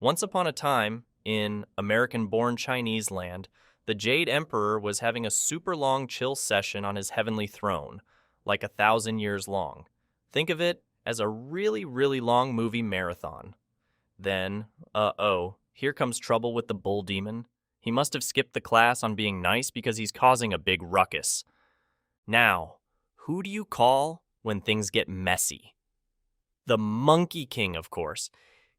Once upon a time, in American-born Chinese land, the Jade Emperor was having a super long chill session on his heavenly throne, like 1,000 years long. Think of it as a really, really long movie marathon. Then, here comes trouble with the bull demon. He must have skipped the class on being nice because he's causing a big ruckus. Now, who do you call when things get messy? The Monkey King, of course.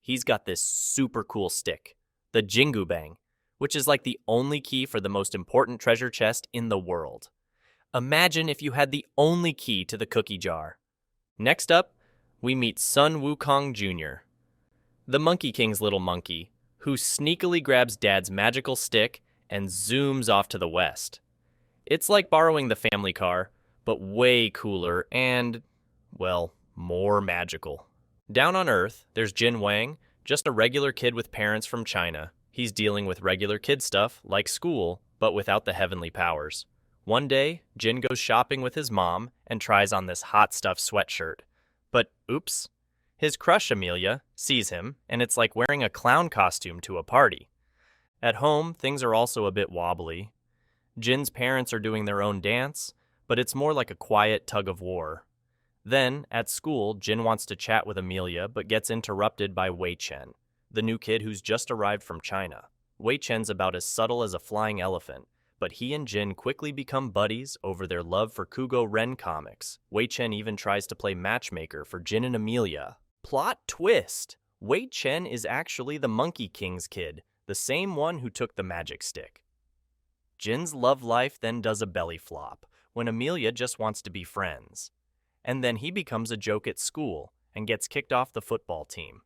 He's got this super cool stick, the Jingu Bang, which is like the only key for the most important treasure chest in the world. Imagine if you had the only key to the cookie jar. Next up, we meet Sun Wukong Jr., the Monkey King's little monkey, who sneakily grabs Dad's magical stick and zooms off to the west. It's like borrowing the family car, but way cooler and, well, more magical. Down on Earth, there's Jin Wang, just a regular kid with parents from China. He's dealing with regular kid stuff, like school, but without the heavenly powers. One day, Jin goes shopping with his mom and tries on this hot stuff sweatshirt. But oops, his crush Amelia sees him, and it's like wearing a clown costume to a party. At home, things are also a bit wobbly. Jin's parents are doing their own dance, but it's more like a quiet tug of war. Then, at school, Jin wants to chat with Amelia but gets interrupted by Wei Chen, the new kid who's just arrived from China. Wei Chen's about as subtle as a flying elephant, but he and Jin quickly become buddies over their love for Kugo Ren comics. Wei Chen even tries to play matchmaker for Jin and Amelia. Plot twist! Wei Chen is actually the Monkey King's kid, the same one who took the magic stick. Jin's love life then does a belly flop when Amelia just wants to be friends. And then he becomes a joke at school and gets kicked off the football team.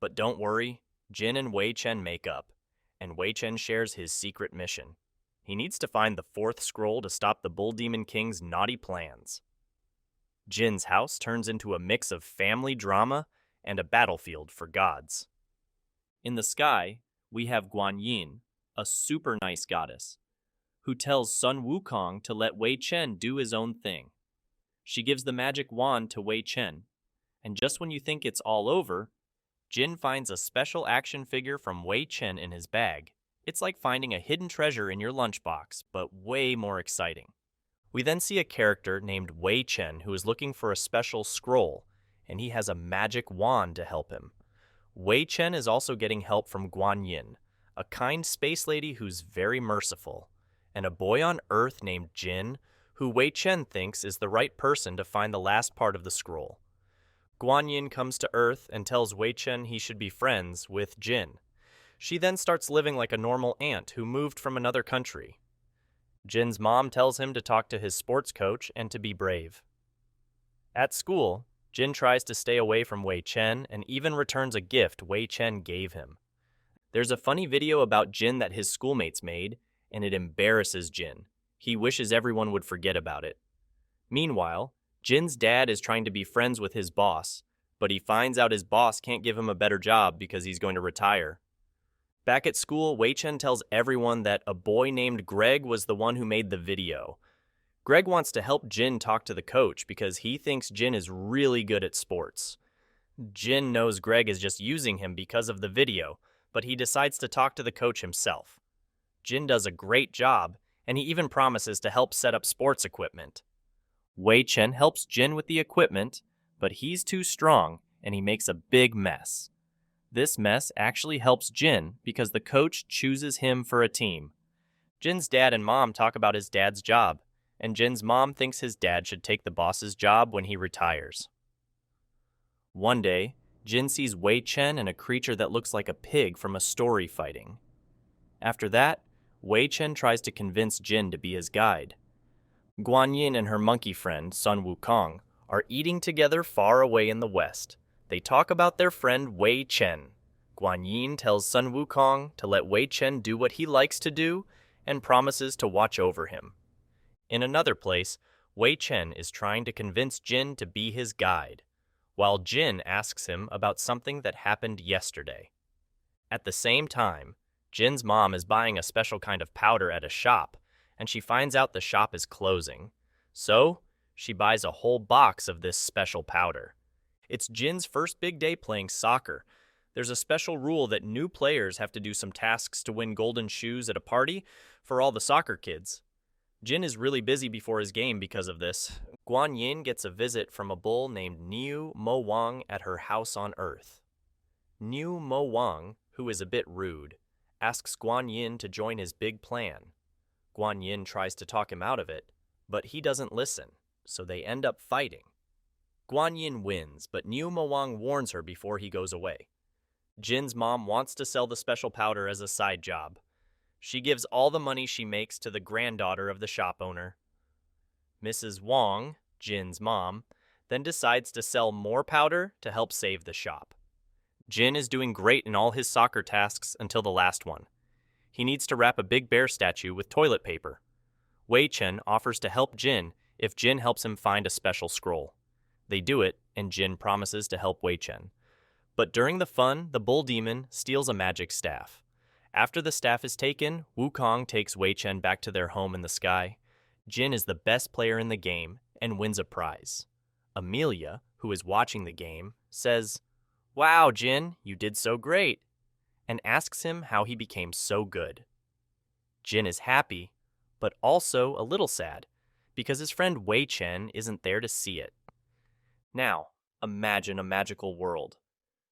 But don't worry, Jin and Wei Chen make up, and Wei Chen shares his secret mission. He needs to find the fourth scroll to stop the Bull Demon King's naughty plans. Jin's house turns into a mix of family drama and a battlefield for gods. In the sky, we have Guan Yin, a super nice goddess, who tells Sun Wukong to let Wei Chen do his own thing. She gives the magic wand to Wei Chen, and just when you think it's all over, Jin finds a special action figure from Wei Chen in his bag. It's like finding a hidden treasure in your lunchbox, but way more exciting. We then see a character named Wei Chen who is looking for a special scroll, and he has a magic wand to help him. Wei Chen is also getting help from Guan Yin, a kind space lady who's very merciful, and a boy on Earth named Jin, who Wei Chen thinks is the right person to find the last part of the scroll. Guan Yin comes to Earth and tells Wei Chen he should be friends with Jin. She then starts living like a normal aunt who moved from another country. Jin's mom tells him to talk to his sports coach and to be brave. At school, Jin tries to stay away from Wei Chen and even returns a gift Wei Chen gave him. There's a funny video about Jin that his schoolmates made, and it embarrasses Jin. He wishes everyone would forget about it. Meanwhile, Jin's dad is trying to be friends with his boss, but he finds out his boss can't give him a better job because he's going to retire. Back at school, Wei Chen tells everyone that a boy named Greg was the one who made the video. Greg wants to help Jin talk to the coach because he thinks Jin is really good at sports. Jin knows Greg is just using him because of the video, but he decides to talk to the coach himself. Jin does a great job, and he even promises to help set up sports equipment. Wei Chen helps Jin with the equipment, but he's too strong and he makes a big mess. This mess actually helps Jin because the coach chooses him for a team. Jin's dad and mom talk about his dad's job, and Jin's mom thinks his dad should take the boss's job when he retires. One day, Jin sees Wei Chen and a creature that looks like a pig from a story fighting. After that, Wei Chen tries to convince Jin to be his guide. Guan Yin and her monkey friend, Sun Wukong, are eating together far away in the west. They talk about their friend Wei Chen. Guan Yin tells Sun Wukong to let Wei Chen do what he likes to do and promises to watch over him. In another place, Wei Chen is trying to convince Jin to be his guide, while Jin asks him about something that happened yesterday. At the same time, Jin's mom is buying a special kind of powder at a shop, and she finds out the shop is closing. So, she buys a whole box of this special powder. It's Jin's first big day playing soccer, There's a special rule that new players have to do some tasks to win golden shoes at a party for all the soccer kids. Jin is really busy before his game because of this. Guan Yin gets a visit from a bull named Niu Mo Wang at her house on Earth. Niu Mo Wang, who is a bit rude, asks Guan Yin to join his big plan. Guan Yin tries to talk him out of it, but he doesn't listen, so they end up fighting. Guan Yin wins, but Niu Mo Wang warns her before he goes away. Jin's mom wants to sell the special powder as a side job. She gives all the money she makes to the granddaughter of the shop owner. Mrs. Wang, Jin's mom, then decides to sell more powder to help save the shop. Jin is doing great in all his soccer tasks until the last one. He needs to wrap a big bear statue with toilet paper. Wei Chen offers to help Jin if Jin helps him find a special scroll. They do it, and Jin promises to help Wei Chen. But during the fun, the bull demon steals a magic staff. After the staff is taken, Wukong takes Wei Chen back to their home in the sky. Jin is the best player in the game and wins a prize. Amelia, who is watching the game, says, "Wow, Jin, you did so great," and asks him how he became so good. Jin is happy, but also a little sad, because his friend Wei Chen isn't there to see it. Now, imagine a magical world.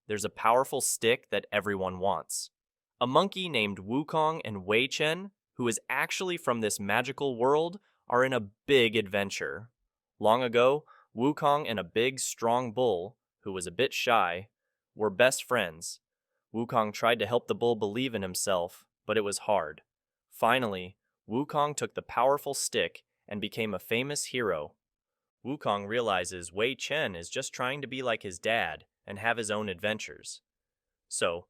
There's a powerful stick that everyone wants. A monkey named Wukong and Wei Chen, who is actually from this magical world, are in a big adventure. Long ago, Wukong and a big, strong bull, who was a bit shy, were best friends. Wukong tried to help the bull believe in himself, but it was hard. Finally, Wukong took the powerful stick and became a famous hero. Wukong realizes Wei Chen is just trying to be like his dad and have his own adventures. So,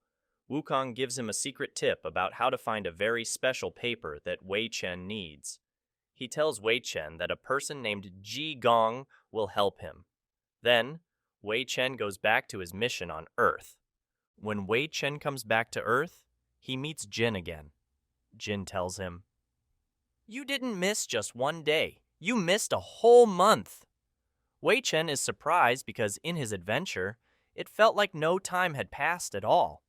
Wukong gives him a secret tip about how to find a very special paper that Wei Chen needs. He tells Wei Chen that a person named Ji Gong will help him. Then, Wei Chen goes back to his mission on Earth. When Wei Chen comes back to Earth, he meets Jin again. Jin tells him, "You didn't miss just one day. You missed a whole month." Wei Chen is surprised because in his adventure, it felt like no time had passed at all.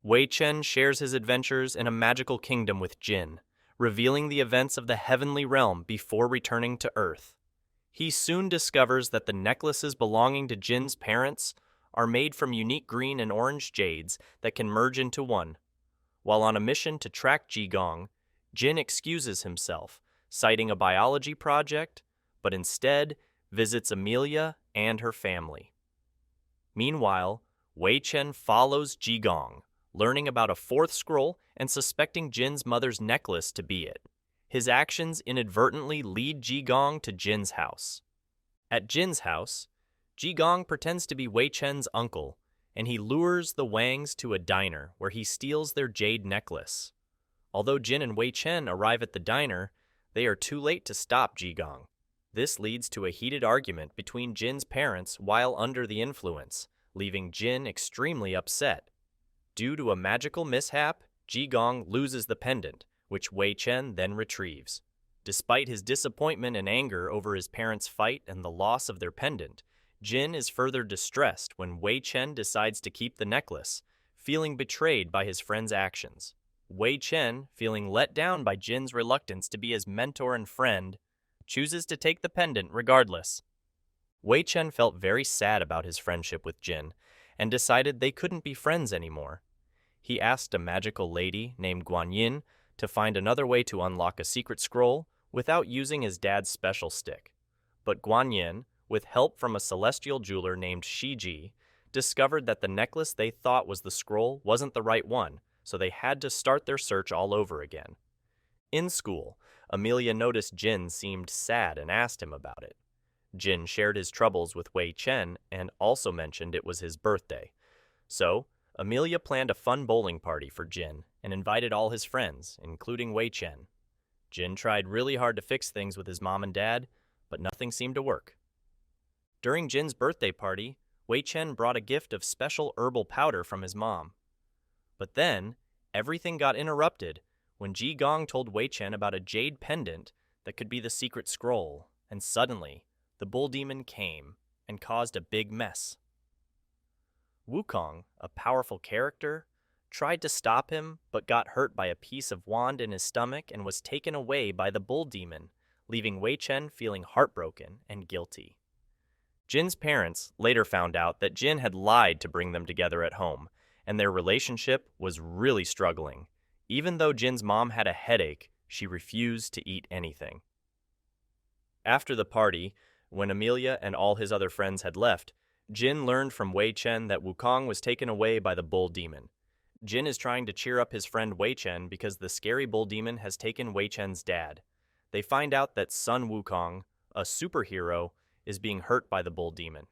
Wei Chen shares his adventures in a magical kingdom with Jin, revealing the events of the heavenly realm before returning to Earth. He soon discovers that the necklaces belonging to Jin's parents are made from unique green and orange jades that can merge into one. While on a mission to track Ji Gong, Jin excuses himself, citing a biology project, but instead visits Amelia and her family. Meanwhile, Wei Chen follows Ji Gong, learning about a fourth scroll and suspecting Jin's mother's necklace to be it. His actions inadvertently lead Ji Gong to Jin's house. At Jin's house, Ji Gong pretends to be Wei Chen's uncle, and he lures the Wangs to a diner where he steals their jade necklace. Although Jin and Wei Chen arrive at the diner, they are too late to stop Ji Gong. This leads to a heated argument between Jin's parents while under the influence, leaving Jin extremely upset. Due to a magical mishap, Ji Gong loses the pendant, which Wei Chen then retrieves. Despite his disappointment and anger over his parents' fight and the loss of their pendant, Jin is further distressed when Wei Chen decides to keep the necklace, feeling betrayed by his friend's actions. Wei Chen, feeling let down by Jin's reluctance to be his mentor and friend, chooses to take the pendant regardless. Wei Chen felt very sad about his friendship with Jin and decided they couldn't be friends anymore. He asked a magical lady named Guan Yin to find another way to unlock a secret scroll without using his dad's special stick. But Guan Yin, with help from a celestial jeweler named Shiji, discovered that the necklace they thought was the scroll wasn't the right one, so they had to start their search all over again. In school, Amelia noticed Jin seemed sad and asked him about it. Jin shared his troubles with Wei Chen and also mentioned it was his birthday. So, Amelia planned a fun bowling party for Jin and invited all his friends, including Wei Chen. Jin tried really hard to fix things with his mom and dad, but nothing seemed to work. During Jin's birthday party, Wei Chen brought a gift of special herbal powder from his mom. But then, everything got interrupted when Ji Gong told Wei Chen about a jade pendant that could be the secret scroll, and suddenly, the bull demon came and caused a big mess. Wukong, a powerful character, tried to stop him but got hurt by a piece of wand in his stomach and was taken away by the bull demon, leaving Wei Chen feeling heartbroken and guilty. Jin's parents later found out that Jin had lied to bring them together at home, and their relationship was really struggling. Even though Jin's mom had a headache, she refused to eat anything. After the party, when Amelia and all his other friends had left, Jin learned from Wei Chen that Wukong was taken away by the bull demon. Jin is trying to cheer up his friend Wei Chen because the scary bull demon has taken Wei Chen's dad. They find out that Sun Wukong, a superhero, is being hurt by the bull demon.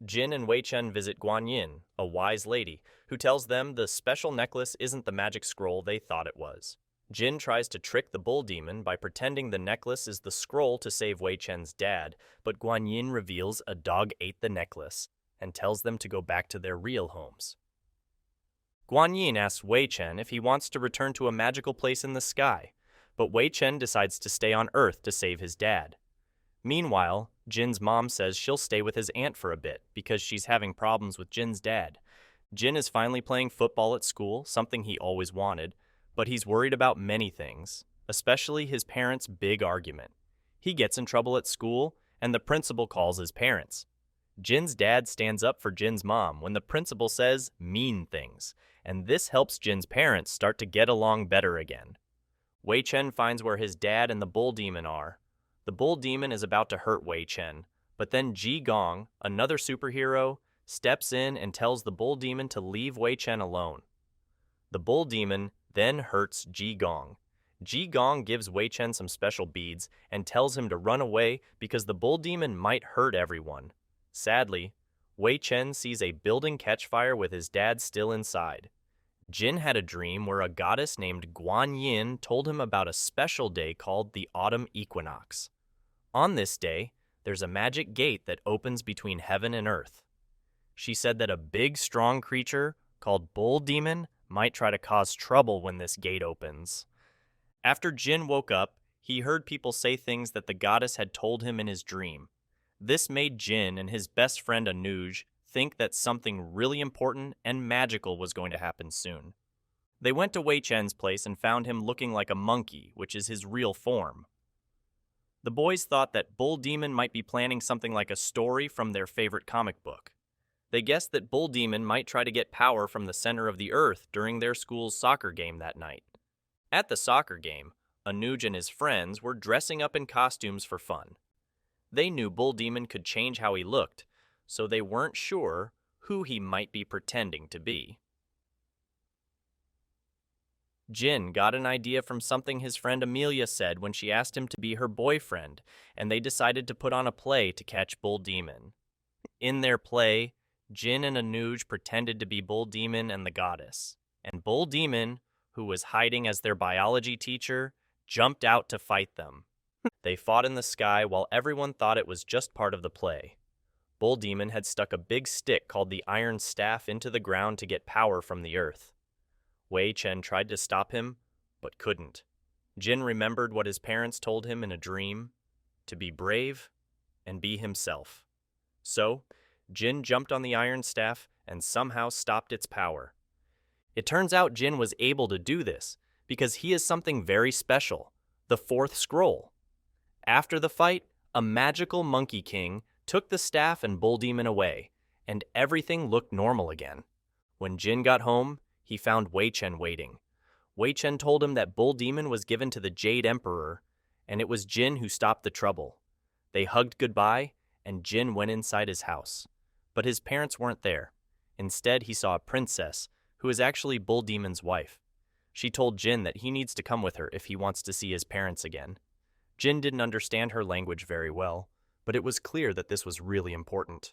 Jin and Wei Chen visit Guan Yin, a wise lady, who tells them the special necklace isn't the magic scroll they thought it was. Jin tries to trick the bull demon by pretending the necklace is the scroll to save Wei Chen's dad, but Guan Yin reveals a dog ate the necklace and tells them to go back to their real homes. Guan Yin asks Wei Chen if he wants to return to a magical place in the sky, but Wei Chen decides to stay on Earth to save his dad. Meanwhile, Jin's mom says she'll stay with his aunt for a bit because she's having problems with Jin's dad. Jin is finally playing football at school, something he always wanted, but he's worried about many things, especially his parents' big argument. He gets in trouble at school, and the principal calls his parents. Jin's dad stands up for Jin's mom when the principal says mean things, and this helps Jin's parents start to get along better again. Wei Chen finds where his dad and the bull demon are. The bull demon is about to hurt Wei Chen, but then Ji Gong, another superhero, steps in and tells the bull demon to leave Wei Chen alone. The bull demon then hurts Ji Gong. Ji Gong gives Wei Chen some special beads and tells him to run away because the bull demon might hurt everyone. Sadly, Wei Chen sees a building catch fire with his dad still inside. Jin had a dream where a goddess named Guan Yin told him about a special day called the Autumn Equinox. On this day, there's a magic gate that opens between heaven and earth. She said that a big, strong creature called Bull Demon might try to cause trouble when this gate opens. After Jin woke up, he heard people say things that the goddess had told him in his dream. This made Jin and his best friend Anuj think that something really important and magical was going to happen soon. They went to Wei Chen's place and found him looking like a monkey, which is his real form. The boys thought that Bull Demon might be planning something like a story from their favorite comic book. They guessed that Bull Demon might try to get power from the center of the earth during their school's soccer game that night. At the soccer game, Anuj and his friends were dressing up in costumes for fun. They knew Bull Demon could change how he looked, so they weren't sure who he might be pretending to be. Jin got an idea from something his friend Amelia said when she asked him to be her boyfriend, and they decided to put on a play to catch Bull Demon. In their play, Jin and Anuj pretended to be Bull Demon and the goddess, and Bull Demon, who was hiding as their biology teacher, jumped out to fight them. They fought in the sky while everyone thought it was just part of the play. Bull Demon had stuck a big stick called the Iron Staff into the ground to get power from the earth. Wei Chen tried to stop him, but couldn't. Jin remembered what his parents told him in a dream, to be brave and be himself. So, Jin jumped on the Iron Staff and somehow stopped its power. It turns out Jin was able to do this because he is something very special, the fourth scroll. After the fight, a magical Monkey King took the staff and Bull Demon away, and everything looked normal again. When Jin got home, he found Wei Chen waiting. Wei Chen told him that Bull Demon was given to the Jade Emperor, and it was Jin who stopped the trouble. They hugged goodbye, and Jin went inside his house. But his parents weren't there. Instead, he saw a princess, who is actually Bull Demon's wife. She told Jin that he needs to come with her if he wants to see his parents again. Jin didn't understand her language very well, but it was clear that this was really important.